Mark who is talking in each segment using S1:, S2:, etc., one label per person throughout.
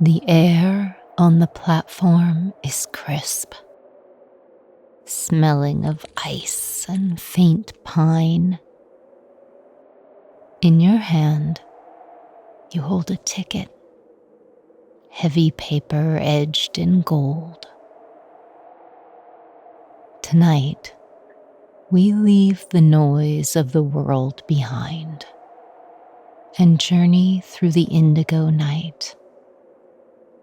S1: The air on the platform is crisp, smelling of ice and faint pine. In your hand, you hold a ticket, heavy paper edged in gold. Tonight, we leave the noise of the world behind and journey through the indigo night,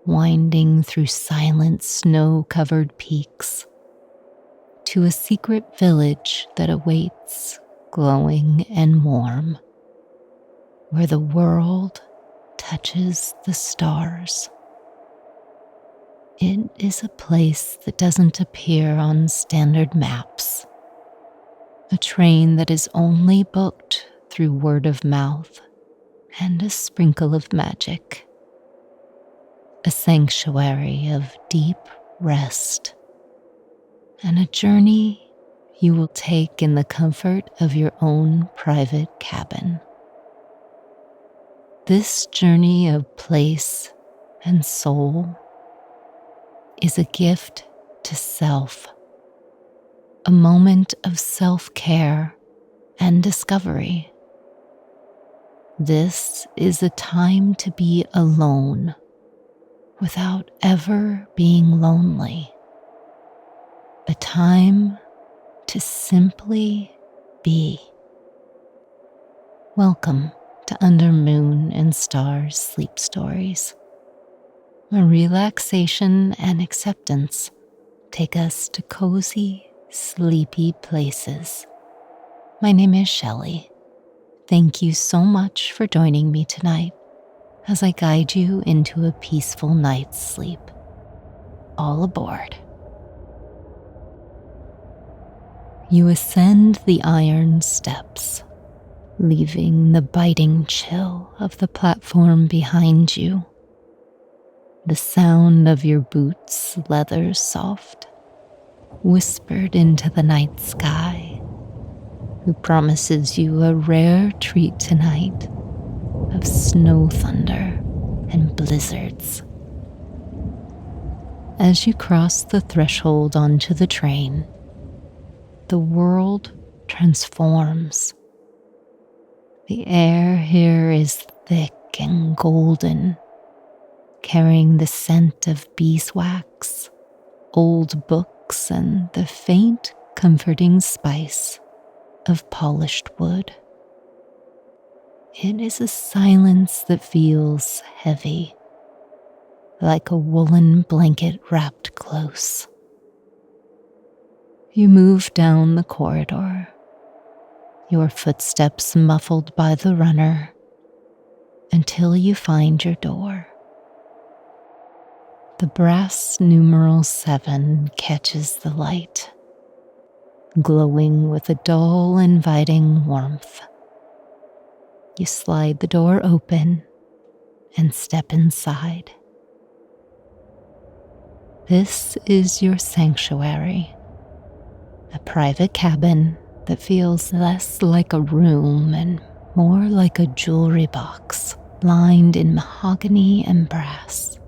S1: winding through silent snow-covered peaks to a secret village that awaits, glowing and warm, where the world touches the stars. It is a place that doesn't appear on standard maps, a train that is only booked through word of mouth and a sprinkle of magic, a sanctuary of deep rest, and a journey you will take in the comfort of your own private cabin. This journey of place and soul is a gift to self, a moment of self-care and discovery. This is a time to be alone without ever being lonely, a time to simply be. Welcome to Under Moon and Stars Sleep Stories, where relaxation and acceptance take us to cozy, sleepy places. My name is Shelley. Thank you so much for joining me tonight as I guide you into a peaceful night's sleep. All aboard. You ascend the iron steps, leaving the biting chill of the platform behind you. The sound of your boots' leather soft, whispered into the night sky, who promises you a rare treat tonight of snow thunder and blizzards. As you cross the threshold onto the train, the world transforms. The air here is thick and golden, carrying the scent of beeswax, old books, and the faint, comforting spice of polished wood. It is a silence that feels heavy, like a woolen blanket wrapped close. You move down the corridor, your footsteps muffled by the runner, until you find your door. The brass numeral 7 catches the light, glowing with a dull, inviting warmth. You slide the door open and step inside. This is your sanctuary, a private cabin that feels less like a room and more like a jewelry box lined in mahogany and brass.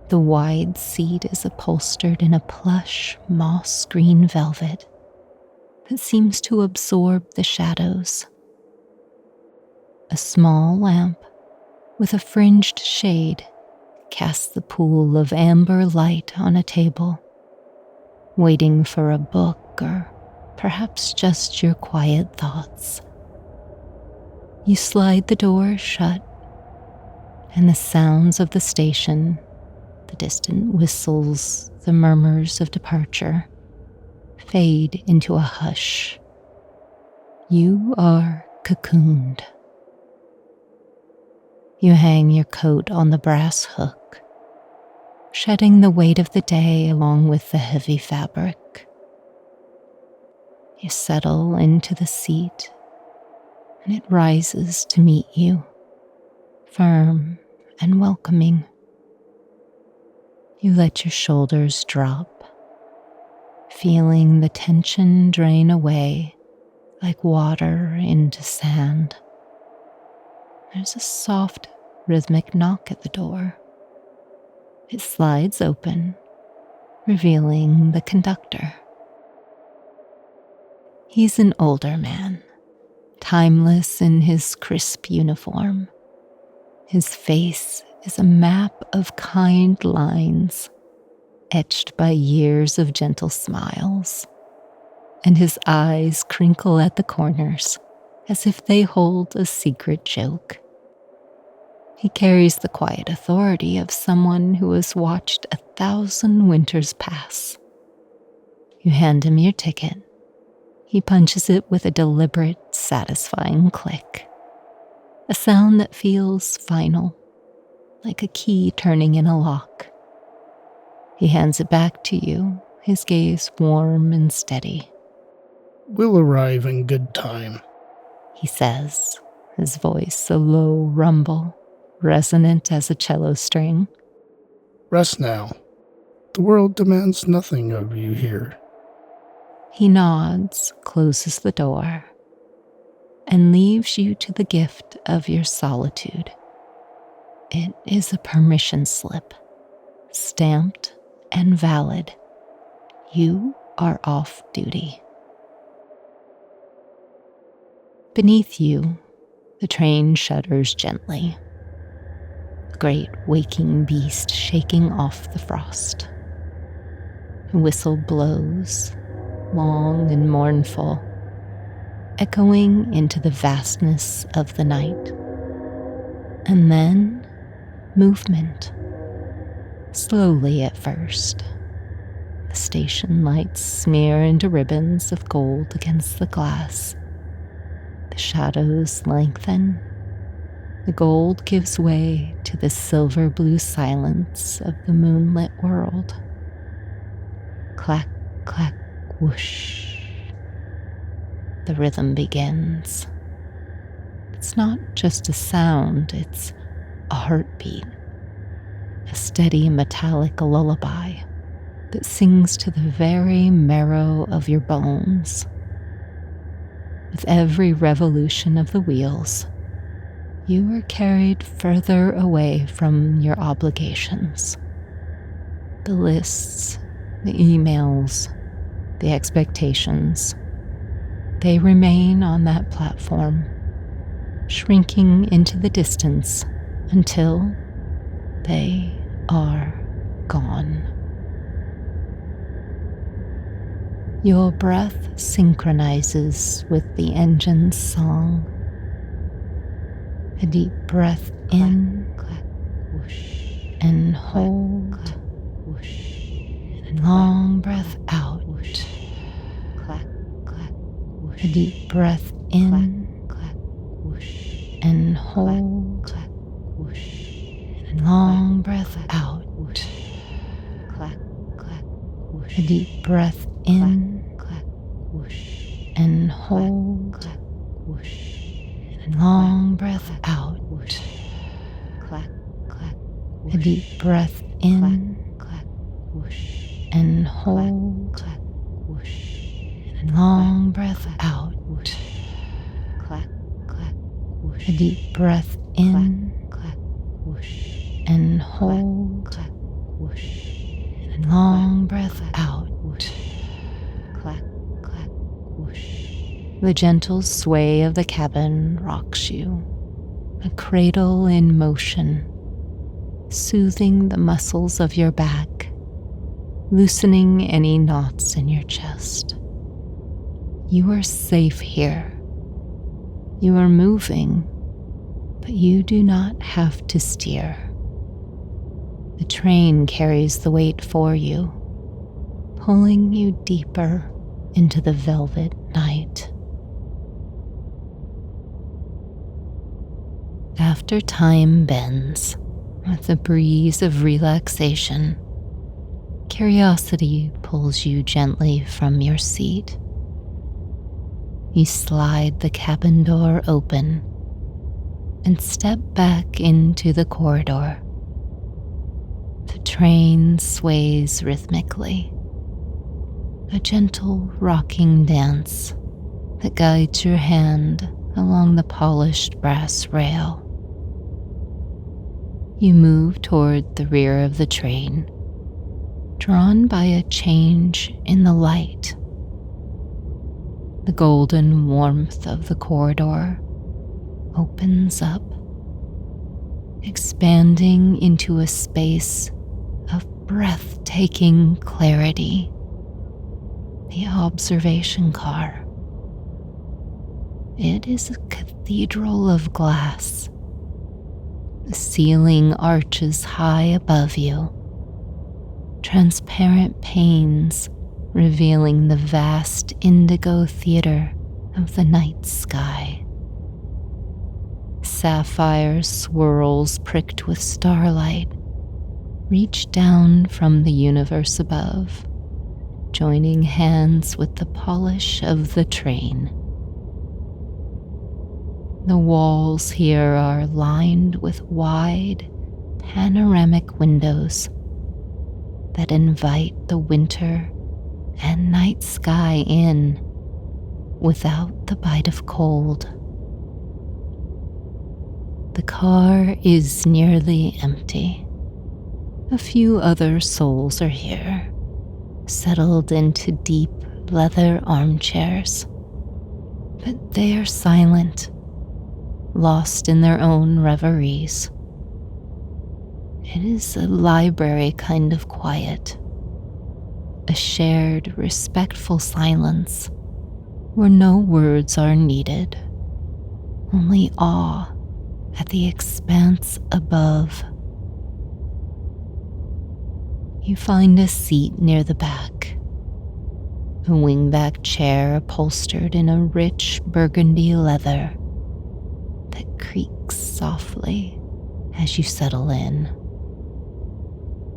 S1: The wide seat is upholstered in a plush moss green velvet that seems to absorb the shadows. A small lamp with a fringed shade casts the pool of amber light on a table, waiting for a book or perhaps just your quiet thoughts. You slide the door shut, and the sounds of the station, the distant whistles, the murmurs of departure, fade into a hush. You are cocooned. You hang your coat on the brass hook, shedding the weight of the day along with the heavy fabric. You settle into the seat, and it rises to meet you, firm and welcoming. You let your shoulders drop, feeling the tension drain away like water into sand. There's a soft, rhythmic knock at the door, It slides open, revealing the conductor. He's an older man, timeless in his crisp uniform. His face is a map of kind lines, etched by years of gentle smiles, and his eyes crinkle at the corners as if they hold a secret joke. He carries the quiet authority of someone who has watched 1,000 winters pass. You hand him your ticket. He punches it with a deliberate, satisfying click. A sound that feels final, like a key turning in a lock. He hands it back to you, his gaze warm and steady.
S2: "We'll arrive in good time,"
S1: he says, his voice a low rumble, resonant as a cello string.
S2: "Rest now. The world demands nothing of you here."
S1: He nods, closes the door, and leaves you to the gift of your solitude. It is a permission slip, stamped and valid. You are off duty. Beneath you, the train shudders gently, a great waking beast shaking off the frost. A whistle blows, long and mournful, echoing into the vastness of the night. And then, movement. Slowly at first. The station lights smear into ribbons of gold against the glass. The shadows lengthen. The gold gives way to the silver blue silence of the moonlit world. Clack, clack, whoosh. The rhythm begins. It's not just a sound, it's a heartbeat. A steady metallic lullaby that sings to the very marrow of your bones. With every revolution of the wheels, you are carried further away from your obligations. The lists, the emails, the expectations, they remain on that platform, shrinking into the distance until they are gone. Your breath synchronizes with the engine's song. A deep breath in, clack, whoosh, and hold. Clack, whoosh, and long breath out. Whoosh, clack, clack, whoosh. A deep breath in, clack, whoosh, and hold. Clack, whoosh, and long breath out. Whoosh, clack, clack, whoosh. A deep breath in, clack, whoosh, and hold. Clack, whoosh, and long breath out. Whoosh, clack, clack, whoosh. A deep breath in, clack, whoosh, and hold. Clack, whoosh, and long breath out. Whoosh, clack, clack, whoosh. A deep breath in, clack, whoosh, and hold. Clack, whoosh, and long breath out. Whoosh, clack, clack, whoosh. The gentle sway of the cabin rocks you, a cradle in motion, soothing the muscles of your back, loosening any knots in your chest. You are safe here. You are moving, but you do not have to steer. The train carries the weight for you, pulling you deeper into the velvet night. After time bends with a breeze of relaxation, curiosity pulls you gently from your seat. You slide the cabin door open and step back into the corridor. The train sways rhythmically, a gentle rocking dance that guides your hand along the polished brass rail. You move toward the rear of the train, drawn by a change in the light. The golden warmth of the corridor opens up, expanding into a space of breathtaking clarity. The observation car. It is a cathedral of glass. The ceiling arches high above you, transparent panes revealing the vast indigo theater of the night sky. Sapphire swirls pricked with starlight reach down from the universe above, joining hands with the polish of the train. The walls here are lined with wide, panoramic windows that invite the winter and night sky in without the bite of cold. The car is nearly empty. A few other souls are here, settled into deep leather armchairs, but they are silent, lost in their own reveries. It is a library kind of quiet, a shared, respectful silence where no words are needed, only awe at the expanse above. You find a seat near the back, a wingback chair upholstered in a rich burgundy leather that creaks softly as you settle in.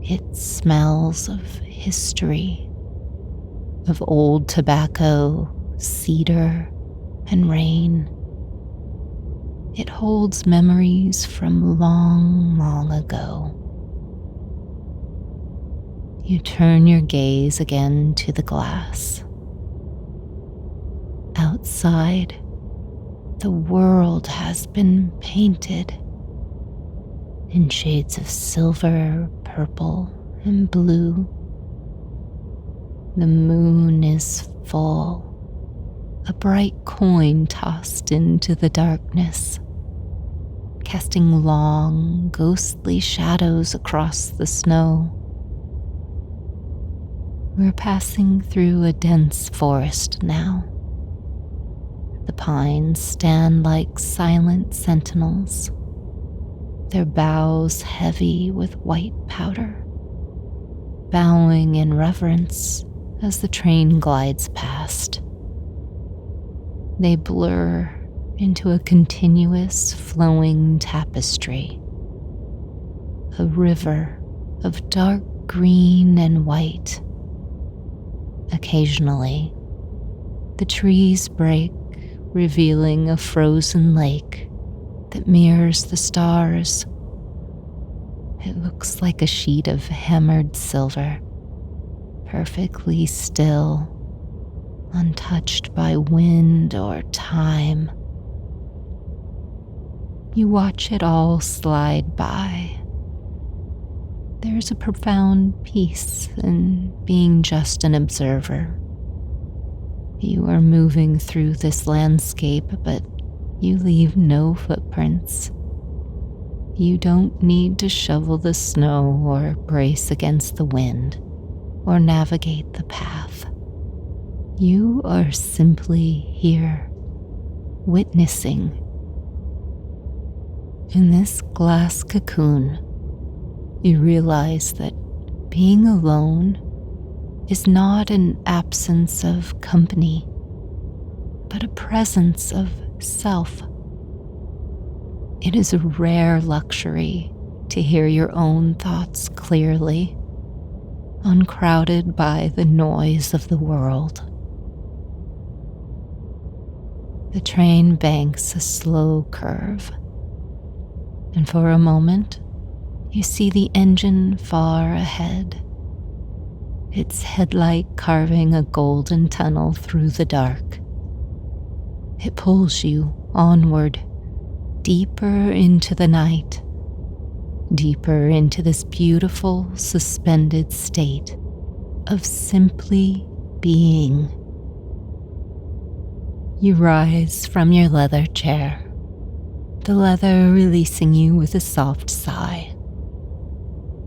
S1: It smells of history, of old tobacco, cedar, and rain. It holds memories from long, long ago. You turn your gaze again to the glass. Outside, the world has been painted in shades of silver, purple, and blue. The moon is full, a bright coin tossed into the darkness, casting long, ghostly shadows across the snow. We're passing through a dense forest now. The pines stand like silent sentinels, their boughs heavy with white powder, bowing in reverence as the train glides past. They blur into a continuous flowing tapestry, a river of dark green and white. Occasionally, the trees break, revealing a frozen lake that mirrors the stars. It looks like a sheet of hammered silver, perfectly still, untouched by wind or time. You watch it all slide by. There's a profound peace in being just an observer. You are moving through this landscape, but you leave no footprints. You don't need to shovel the snow or brace against the wind or navigate the path. You are simply here, witnessing. In this glass cocoon, you realize that being alone is not an absence of company, but a presence of self. It is a rare luxury to hear your own thoughts clearly, uncrowded by the noise of the world. The train banks a slow curve, and for a moment, you see the engine far ahead, its headlight carving a golden tunnel through the dark. It pulls you onward, deeper into the night, deeper into this beautiful, suspended state of simply being. You rise from your leather chair, the leather releasing you with a soft sigh.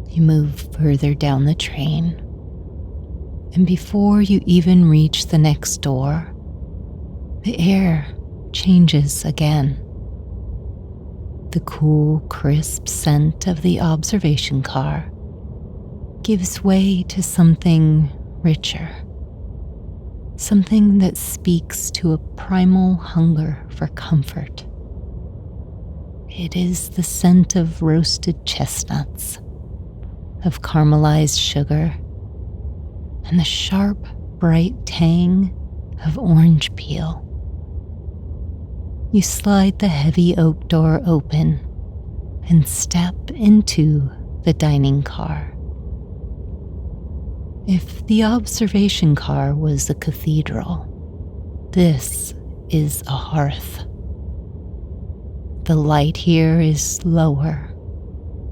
S1: You move further down the train, and before you even reach the next door, the air changes again. The cool, crisp scent of the observation car gives way to something richer, something that speaks to a primal hunger for comfort. It is the scent of roasted chestnuts, of caramelized sugar, and the sharp, bright tang of orange peel. You slide the heavy oak door open and step into the dining car. If the observation car was a cathedral, this is a hearth. The light here is lower,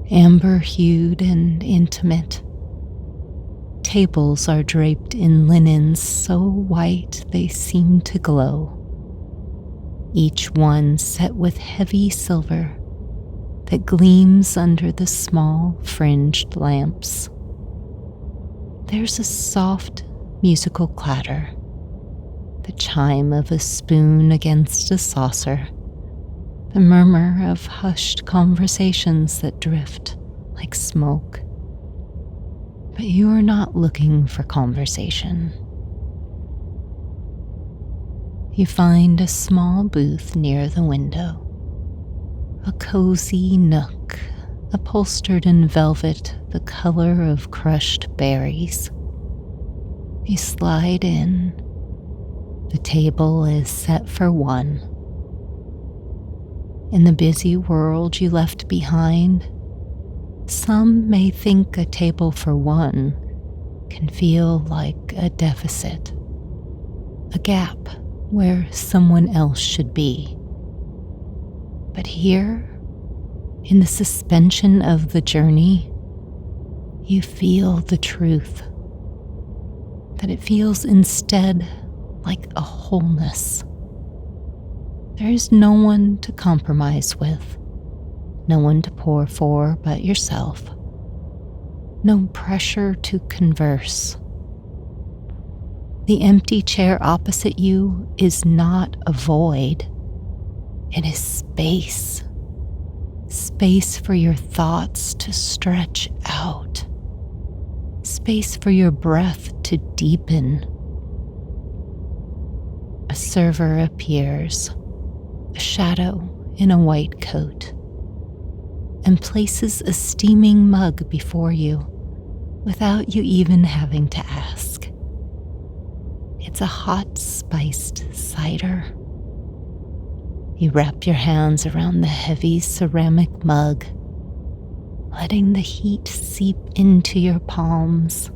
S1: amber-hued and intimate. Tables are draped in linens so white they seem to glow, each one set with heavy silver that gleams under the small fringed lamps. There's a soft musical clatter, the chime of a spoon against a saucer, the murmur of hushed conversations that drift like smoke. But you are not looking for conversation. You find a small booth near the window, a cozy nook upholstered in velvet the color of crushed berries. You slide in. The table is set for one. In the busy world you left behind, some may think a table for one can feel like a deficit, a gap where someone else should be. But here, in the suspension of the journey, you feel the truth, that it feels instead like a wholeness. There is no one to compromise with, no one to pour for but yourself, no pressure to converse. The empty chair opposite you is not a void, it is space. Space for your thoughts to stretch out. Space for your breath to deepen. A server appears, a shadow in a white coat, and places a steaming mug before you without you even having to ask. It's a hot, spiced cider. You wrap your hands around the heavy ceramic mug, letting the heat seep into your palms,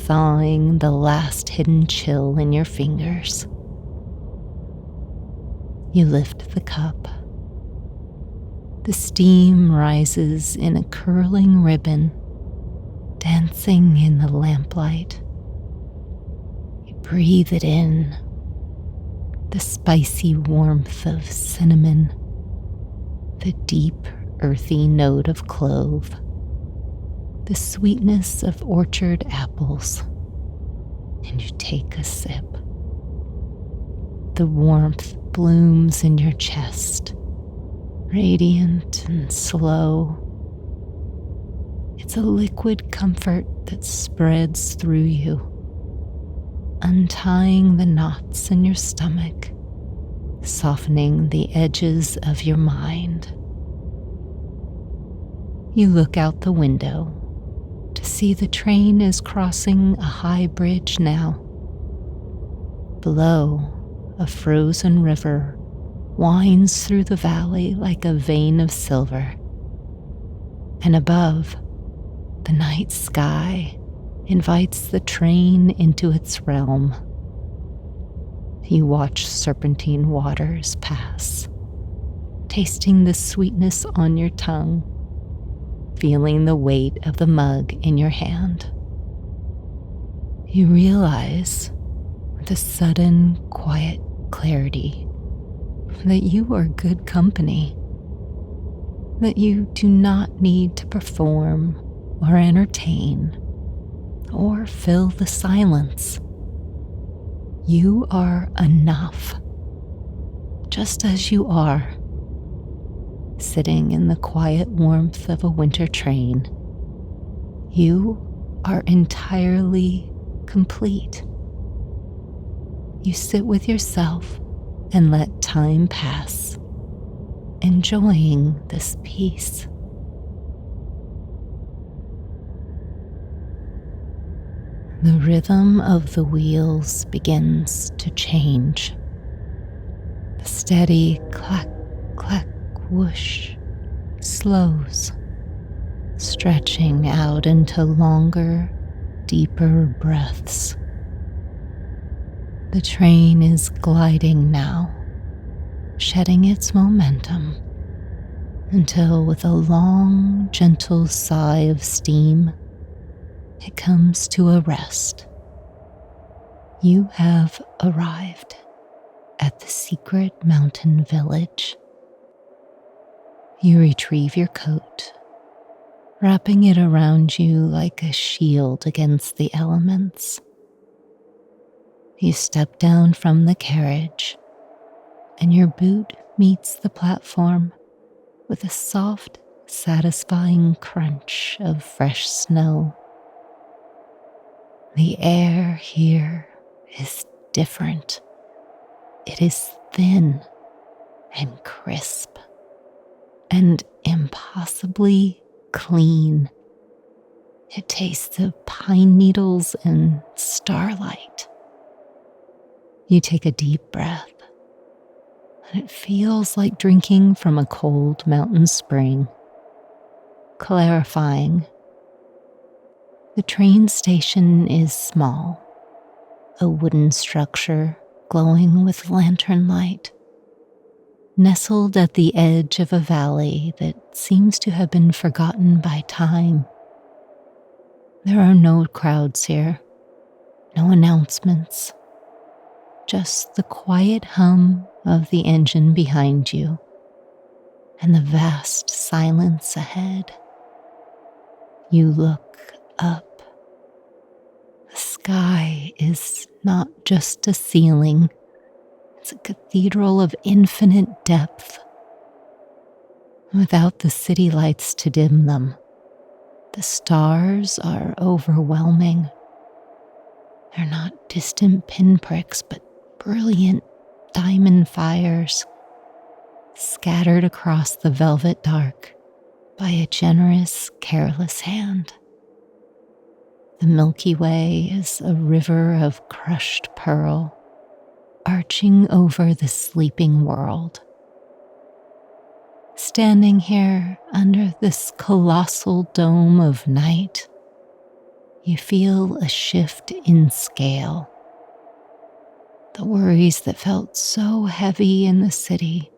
S1: thawing the last hidden chill in your fingers. You lift the cup. The steam rises in a curling ribbon, dancing in the lamplight. You breathe it in, the spicy warmth of cinnamon, the deep, earthy note of clove, the sweetness of orchard apples, and you take a sip. The warmth blooms in your chest, radiant and slow. It's a liquid comfort that spreads through you, untying the knots in your stomach, softening the edges of your mind. You look out the window to see the train is crossing a high bridge now. Below, a frozen river winds through the valley like a vein of silver. And above, the night sky invites the train into its realm. You watch serpentine waters pass, tasting the sweetness on your tongue, feeling the weight of the mug in your hand. You realize with a sudden, quiet clarity that you are good company, that you do not need to perform or entertain or fill the silence. You are enough, just as you are, sitting in the quiet warmth of a winter train. You are entirely complete. You sit with yourself and let time pass, enjoying this peace. The rhythm of the wheels begins to change. The steady clack, clack, whoosh slows, stretching out into longer, deeper breaths. The train is gliding now, shedding its momentum until, with a long, gentle sigh of steam, it comes to a rest. You have arrived at the secret mountain village. You retrieve your coat, wrapping it around you like a shield against the elements. You step down from the carriage, and your boot meets the platform with a soft, satisfying crunch of fresh snow. The air here is different. It is thin and crisp and impossibly clean. It tastes of pine needles and starlight. You take a deep breath, and it feels like drinking from a cold mountain spring, clarifying. The train station is small, a wooden structure glowing with lantern light, nestled at the edge of a valley that seems to have been forgotten by time. There are no crowds here, no announcements, just the quiet hum of the engine behind you and the vast silence ahead. You look up. The sky is not just a ceiling, it's a cathedral of infinite depth. Without the city lights to dim them, the stars are overwhelming. They're not distant pinpricks, but brilliant diamond fires scattered across the velvet dark by a generous, careless hand. The Milky Way is a river of crushed pearl, arching over the sleeping world. Standing here under this colossal dome of night, you feel a shift in scale. The worries that felt so heavy in the city,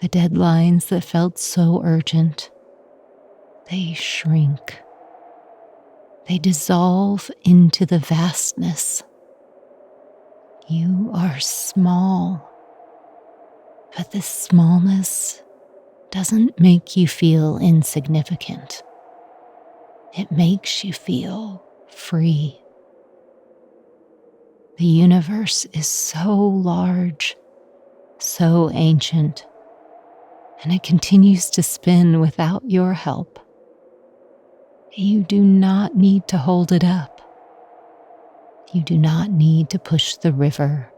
S1: the deadlines that felt so urgent, they shrink. They dissolve into the vastness. You are small, but this smallness doesn't make you feel insignificant. It makes you feel free. The universe is so large, so ancient, and it continues to spin without your help. You do not need to hold it up. You do not need to push the river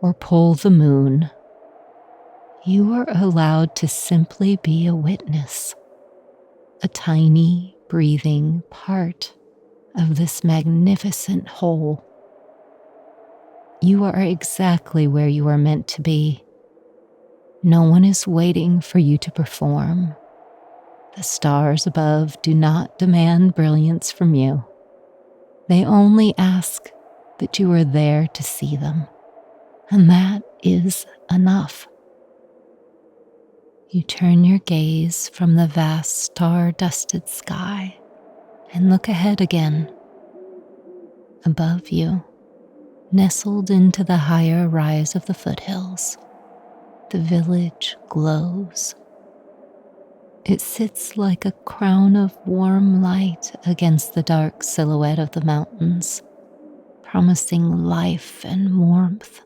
S1: or pull the moon. You are allowed to simply be a witness, a tiny, breathing part of this magnificent whole. You are exactly where you are meant to be. No one is waiting for you to perform. The stars above do not demand brilliance from you. They only ask that you are there to see them, and that is enough. You turn your gaze from the vast star-dusted sky and look ahead again. Above you, nestled into the higher rise of the foothills, the village glows. It sits like a crown of warm light against the dark silhouette of the mountains, promising life and warmth.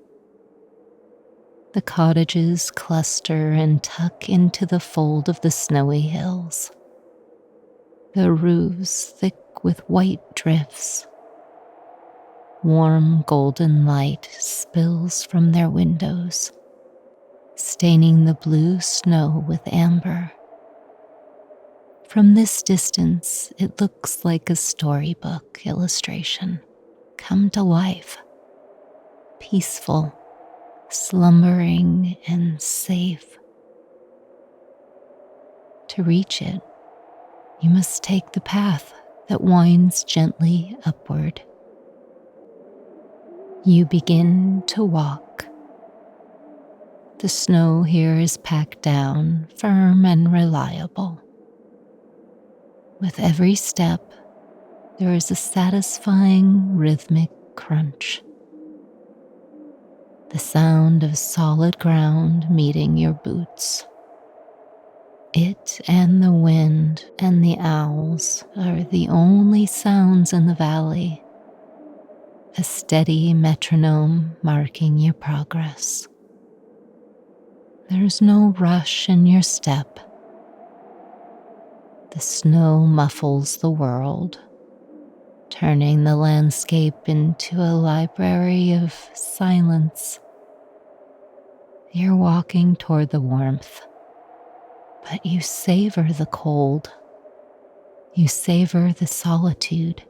S1: The cottages cluster and tuck into the fold of the snowy hills, the roofs thick with white drifts. Warm golden light spills from their windows, staining the blue snow with amber. From this distance, it looks like a storybook illustration come to life, peaceful, slumbering, and safe. To reach it, you must take the path that winds gently upward. You begin to walk. The snow here is packed down, firm and reliable. With every step, there is a satisfying rhythmic crunch. The sound of solid ground meeting your boots. It and the wind and the owls are the only sounds in the valley, a steady metronome marking your progress. There's no rush in your step. The snow muffles the world, turning the landscape into a library of silence. You're walking toward the warmth, but you savor the cold. You savor the solitude.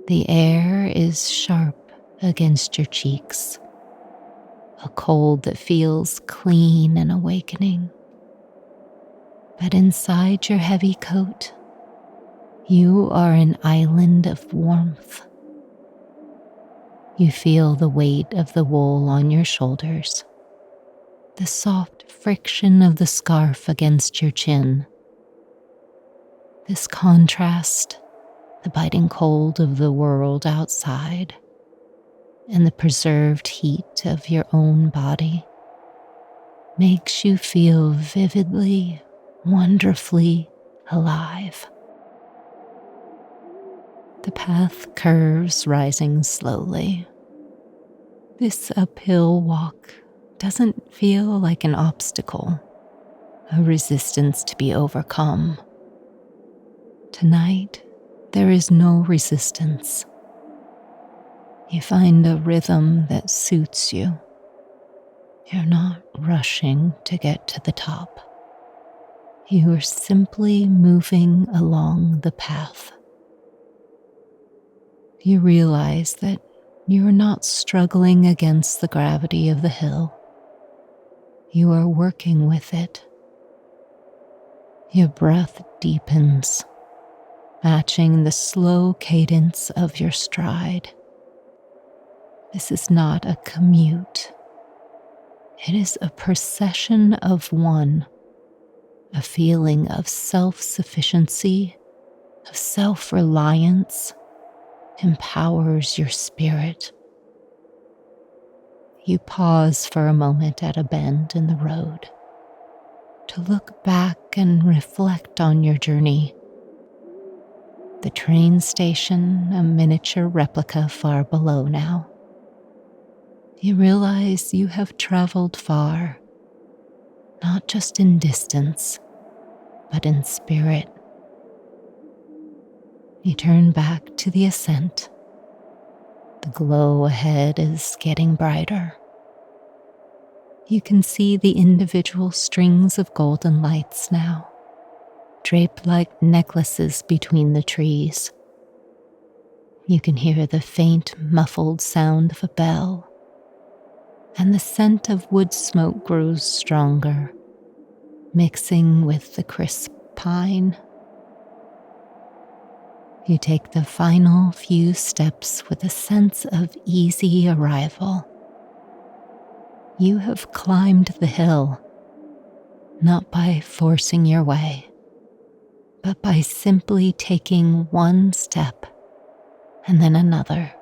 S1: The air is sharp against your cheeks, a cold that feels clean and awakening. But inside your heavy coat, you are an island of warmth. You feel the weight of the wool on your shoulders, the soft friction of the scarf against your chin. This contrast, the biting cold of the world outside, and the preserved heat of your own body, makes you feel vividly, wonderfully alive. The path curves, rising slowly. This uphill walk doesn't feel like an obstacle, a resistance to be overcome. Tonight, there is no resistance. You find a rhythm that suits you. You're not rushing to get to the top. You are simply moving along the path. You realize that you are not struggling against the gravity of the hill. You are working with it. Your breath deepens, matching the slow cadence of your stride. This is not a commute. It is a procession of one, a feeling of self-sufficiency, of self-reliance, empowers your spirit. You pause for a moment at a bend in the road to look back and reflect on your journey. The train station, a miniature replica far below now. You realize you have traveled far, not just in distance, but in spirit. You turn back to the ascent. The glow ahead is getting brighter. You can see the individual strings of golden lights now, draped like necklaces between the trees. You can hear the faint, muffled sound of a bell, and the scent of wood smoke grows stronger, mixing with the crisp pine. You take the final few steps with a sense of easy arrival. You have climbed the hill, not by forcing your way, but by simply taking one step and then another,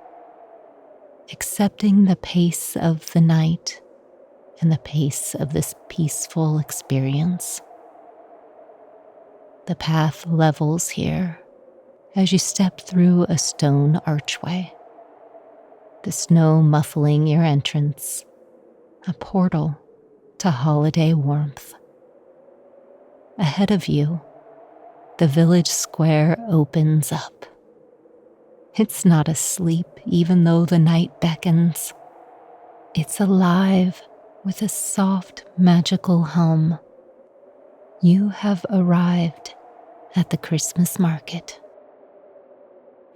S1: accepting the pace of the night and the pace of this peaceful experience. The path levels here as you step through a stone archway, the snow muffling your entrance, a portal to holiday warmth. Ahead of you, the village square opens up. It's not asleep even though the night beckons. It's alive with a soft, magical hum. You have arrived at the Christmas market.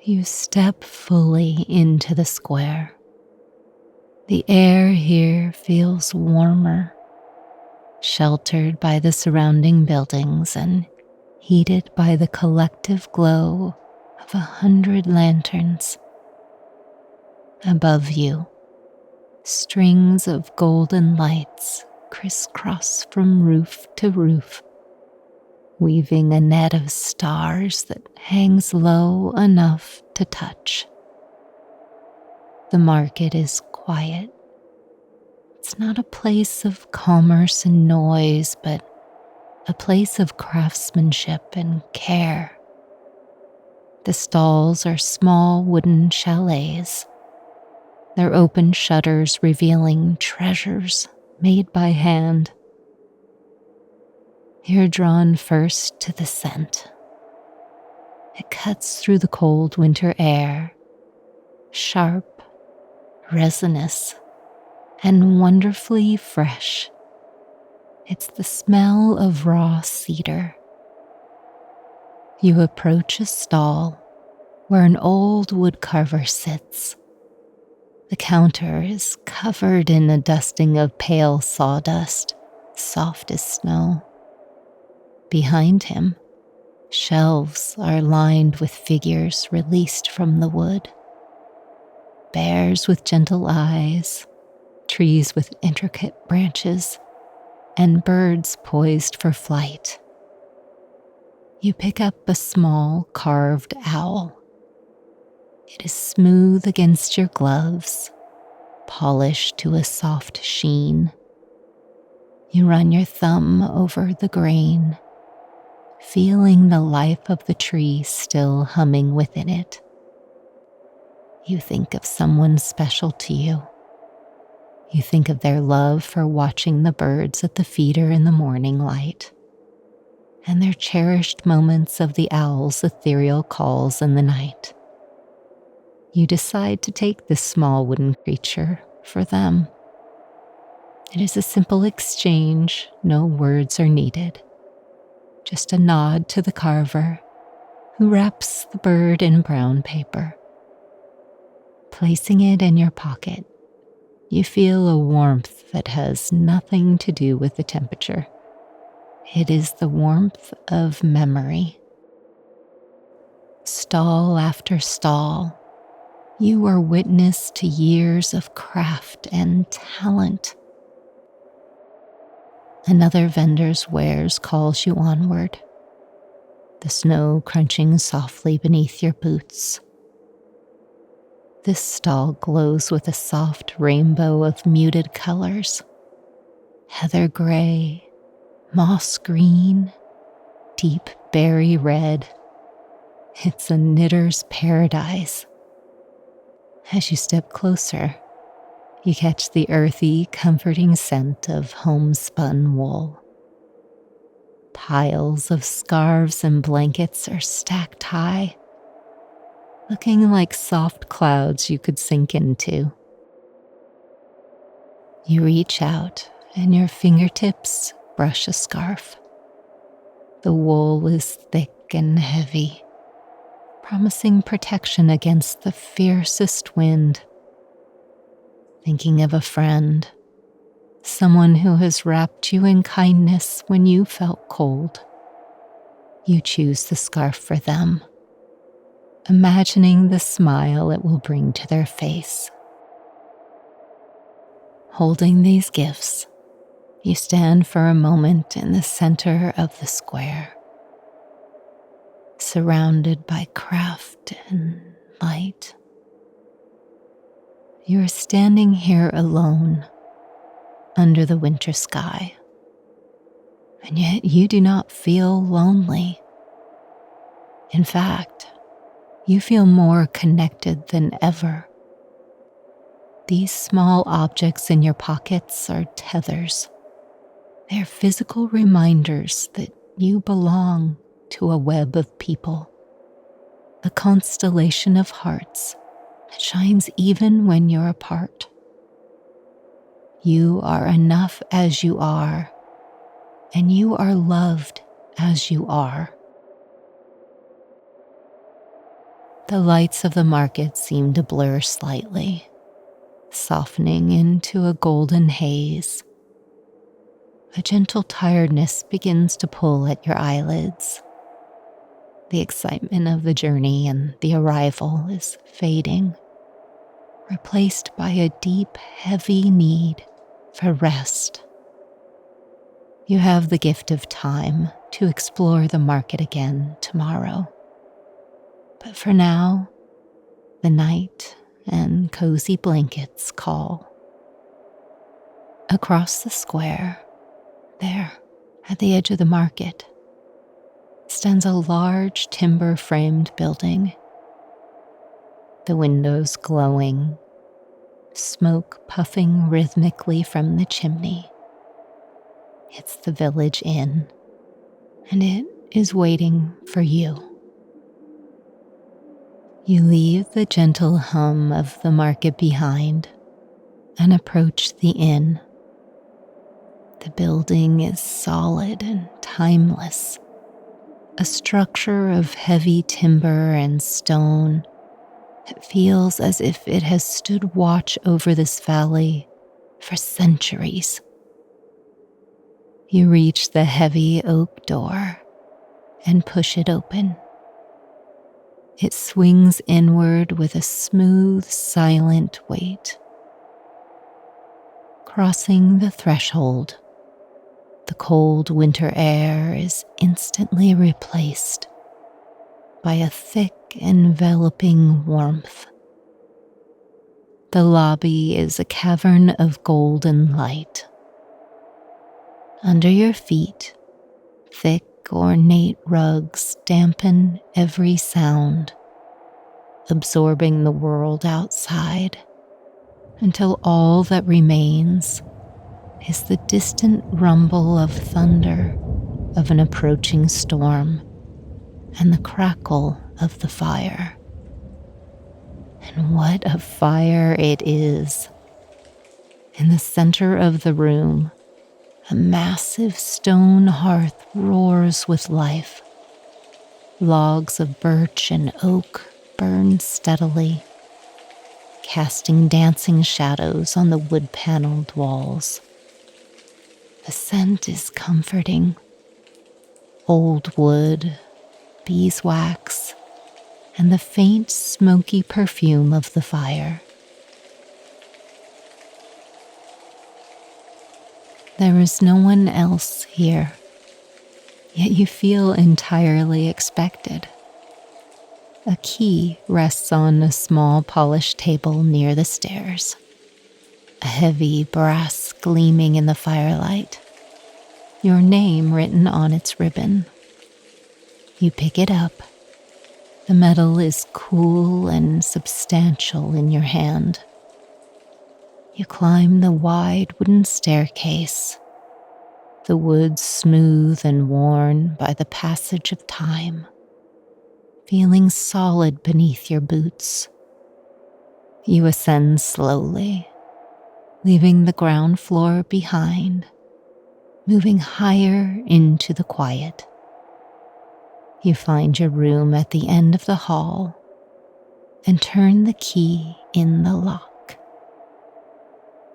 S1: You step fully into the square. The air here feels warmer, sheltered by the surrounding buildings and heated by the collective glow of 100 lanterns. Above you, strings of golden lights crisscross from roof to roof, weaving a net of stars that hangs low enough to touch. The market is quiet. It's not a place of commerce and noise, but a place of craftsmanship and care. The stalls are small wooden chalets, their open shutters revealing treasures made by hand. You're drawn first to the scent. It cuts through the cold winter air, sharp, resinous, and wonderfully fresh. It's the smell of raw cedar. You approach a stall where an old woodcarver sits. The counter is covered in a dusting of pale sawdust, soft as snow. Behind him, shelves are lined with figures released from the wood. Bears with gentle eyes, trees with intricate branches, and birds poised for flight. You pick up a small carved owl. It is smooth against your gloves, polished to a soft sheen. You run your thumb over the grain, feeling the life of the tree still humming within it. You think of someone special to you. You think of their love for watching the birds at the feeder in the morning light, and their cherished moments of the owl's ethereal calls in the night. You decide to take this small wooden creature for them. It is a simple exchange, no words are needed. Just a nod to the carver, who wraps the bird in brown paper. Placing it in your pocket, you feel a warmth that has nothing to do with the temperature. It is the warmth of memory. Stall after stall, you are witness to years of craft and talent. Another vendor's wares calls you onward, the snow crunching softly beneath your boots. This stall glows with a soft rainbow of muted colors: heather gray, moss green, deep berry red. It's a knitter's paradise. As you step closer, you catch the earthy, comforting scent of homespun wool. Piles of scarves and blankets are stacked high, looking like soft clouds you could sink into. You reach out and your fingertips brush a scarf. The wool is thick and heavy, promising protection against the fiercest wind. Thinking of a friend, someone who has wrapped you in kindness when you felt cold. You choose the scarf for them, imagining the smile it will bring to their face. Holding these gifts, You stand for a moment in the center of the square, surrounded by craft and light. You are standing here alone under the winter sky, and yet you do not feel lonely. In fact, you feel more connected than ever. These small objects in your pockets are tethers. They are physical reminders that you belong to a web of people, a constellation of hearts that shines even when you're apart. You are enough as you are, and you are loved as you are. The lights of the market seem to blur slightly, softening into a golden haze. A gentle tiredness begins to pull at your eyelids. The excitement of the journey and the arrival is fading, replaced by a deep, heavy need for rest. You have the gift of time to explore the market again tomorrow. But for now, the night and cozy blankets call. Across the square, there, at the edge of the market, stands a large timber-framed building. The windows glowing, smoke puffing rhythmically from the chimney. It's the village inn, and it is waiting for you. You leave the gentle hum of the market behind and approach the inn. The building is solid and timeless, a structure of heavy timber and stone. It feels as if it has stood watch over this valley for centuries. You reach the heavy oak door and push it open. It swings inward with a smooth, silent weight. Crossing the threshold, the cold winter air is instantly replaced by a thick, enveloping warmth. The lobby is a cavern of golden light. Under your feet, thick, ornate rugs dampen every sound, absorbing the world outside, until all that remains is the distant rumble of thunder of an approaching storm and the crackle of the fire. And what a fire it is! In the center of the room, a massive stone hearth roars with life. Logs of birch and oak burn steadily, casting dancing shadows on the wood-paneled walls. The scent is comforting. Old wood, beeswax, and the faint, smoky perfume of the fire. There is no one else here, yet you feel entirely expected. A key rests on a small polished table near the stairs, a heavy brass gleaming in the firelight, your name written on its ribbon. You pick it up. The metal is cool and substantial in your hand. You climb the wide wooden staircase, the wood smooth and worn by the passage of time, feeling solid beneath your boots. You ascend slowly, leaving the ground floor behind, moving higher into the quiet. You find your room at the end of the hall and turn the key in the lock.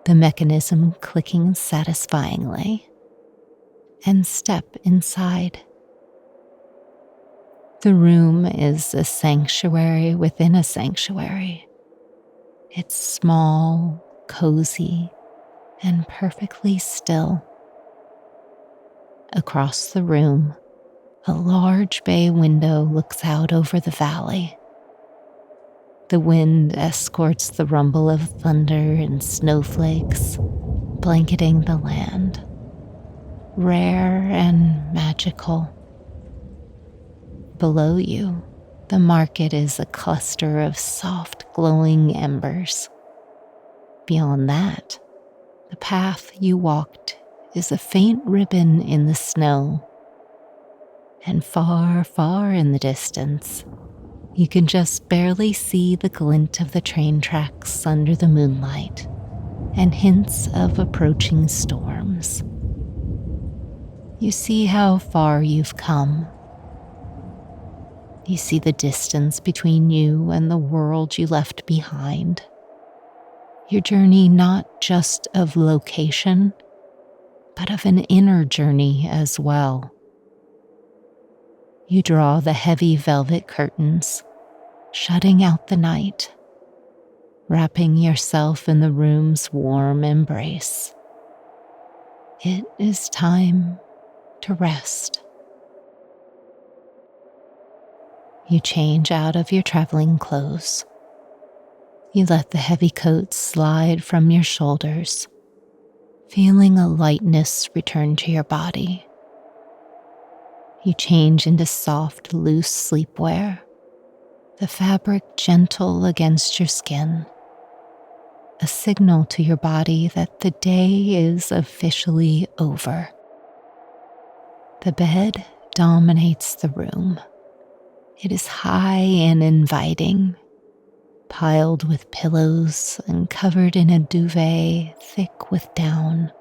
S1: The mechanism clicking satisfyingly, and step inside. The room is a sanctuary within a sanctuary. It's small, cozy, and perfectly still. Across the room, a large bay window looks out over the valley. The wind escorts the rumble of thunder and snowflakes, blanketing the land, rare and magical. Below you, the market is a cluster of soft, glowing embers. Beyond that, the path you walked is a faint ribbon in the snow. And far, far in the distance, you can just barely see the glint of the train tracks under the moonlight and hints of approaching storms. You see how far you've come. You see the distance between you and the world you left behind. Your journey not just of location, but of an inner journey as well. You draw the heavy velvet curtains, shutting out the night, wrapping yourself in the room's warm embrace. It is time to rest. You change out of your traveling clothes. You let the heavy coat slide from your shoulders, feeling a lightness return to your body. You change into soft, loose sleepwear, the fabric gentle against your skin, a signal to your body that the day is officially over. The bed dominates the room. It is high and inviting, piled with pillows and covered in a duvet thick with down.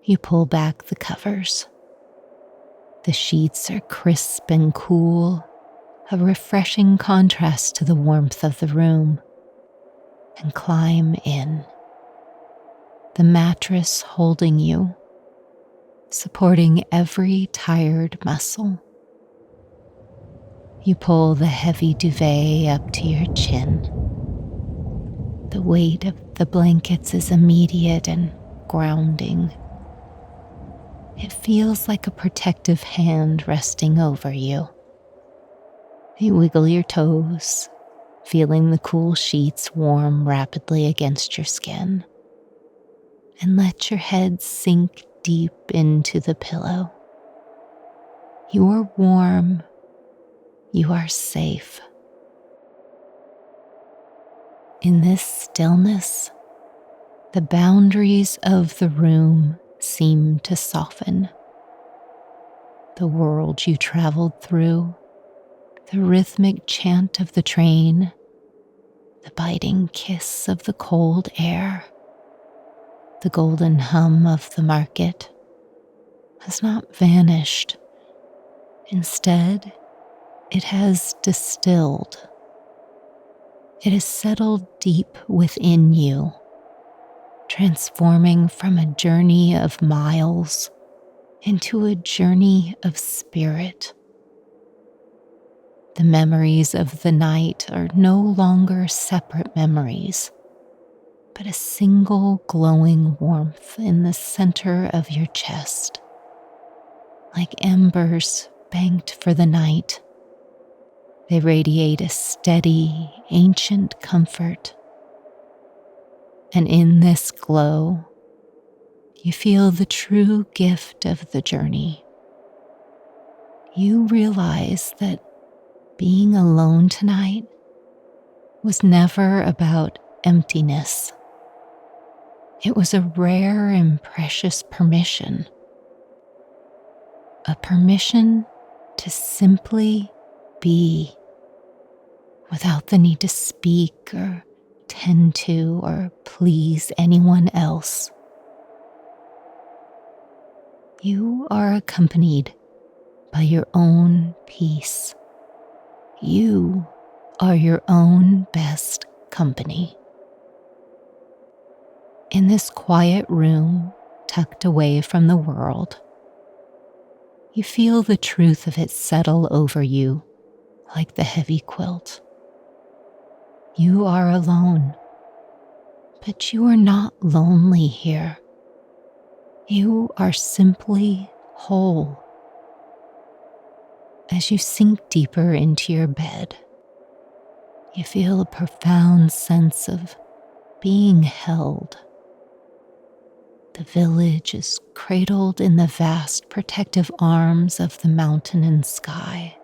S1: You pull back the covers. The sheets are crisp and cool, a refreshing contrast to the warmth of the room, and climb in. The mattress holding you, supporting every tired muscle. You pull the heavy duvet up to your chin. The weight of the blankets is immediate and grounding. It feels like a protective hand resting over you. You wiggle your toes, feeling the cool sheets warm rapidly against your skin, and let your head sink deep into the pillow. You are warm. You are safe. In this stillness, the boundaries of the room seem to soften. The world you traveled through, the rhythmic chant of the train, the biting kiss of the cold air, the golden hum of the market, has not vanished. Instead, it has distilled. It has settled deep within you, transforming from a journey of miles into a journey of spirit. The memories of the night are no longer separate memories, but a single glowing warmth in the center of your chest, like embers banked for the night. They radiate a steady, ancient comfort. And in this glow, you feel the true gift of the journey. You realize that being alone tonight was never about emptiness. It was a rare and precious permission. A permission to simply be, without the need to speak or tend to or please anyone else. You are accompanied by your own peace. You are your own best company. In this quiet room, tucked away from the world, you feel the truth of it settle over you like the heavy quilt. You are alone, but you are not lonely here. You are simply whole. As you sink deeper into your bed, you feel a profound sense of being held. The village is cradled in the vast protective arms of the mountain and sky.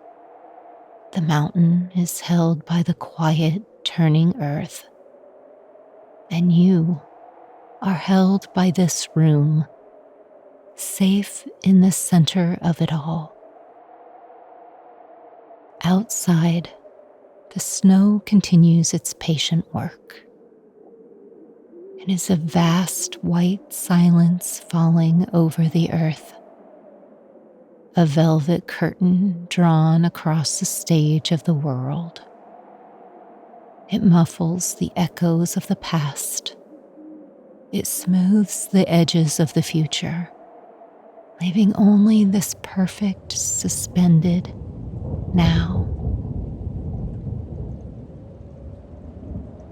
S1: The mountain is held by the quiet, turning earth. And you are held by this room, safe in the center of it all. Outside, the snow continues its patient work. It is a vast white silence falling over the earth. A velvet curtain drawn across the stage of the world. It muffles the echoes of the past. It smooths the edges of the future, leaving only this perfect, suspended now.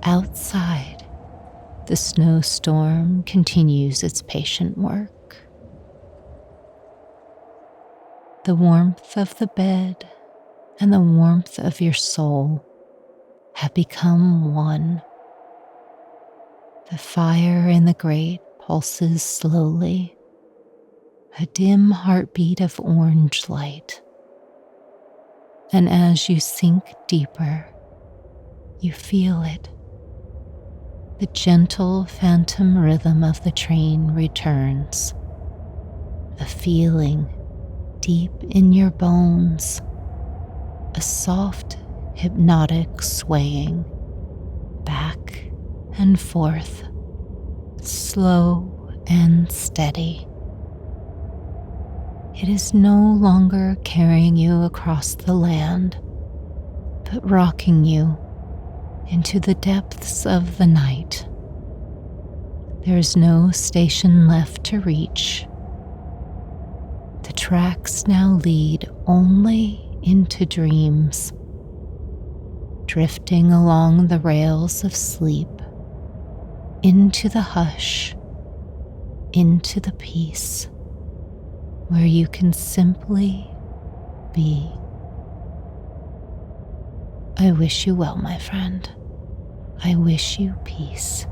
S1: Outside, the snowstorm continues its patient work. The warmth of the bed and the warmth of your soul have become one. The fire in the grate pulses slowly, a dim heartbeat of orange light. And as you sink deeper, you feel it. The gentle phantom rhythm of the train returns. The feeling deep in your bones, a soft, hypnotic swaying back and forth, slow and steady. It is no longer carrying you across the land, but rocking you into the depths of the night. There is no station left to reach. The tracks now lead only into dreams, drifting along the rails of sleep, into the hush, into the peace, where you can simply be. I wish you well, my friend. I wish you peace.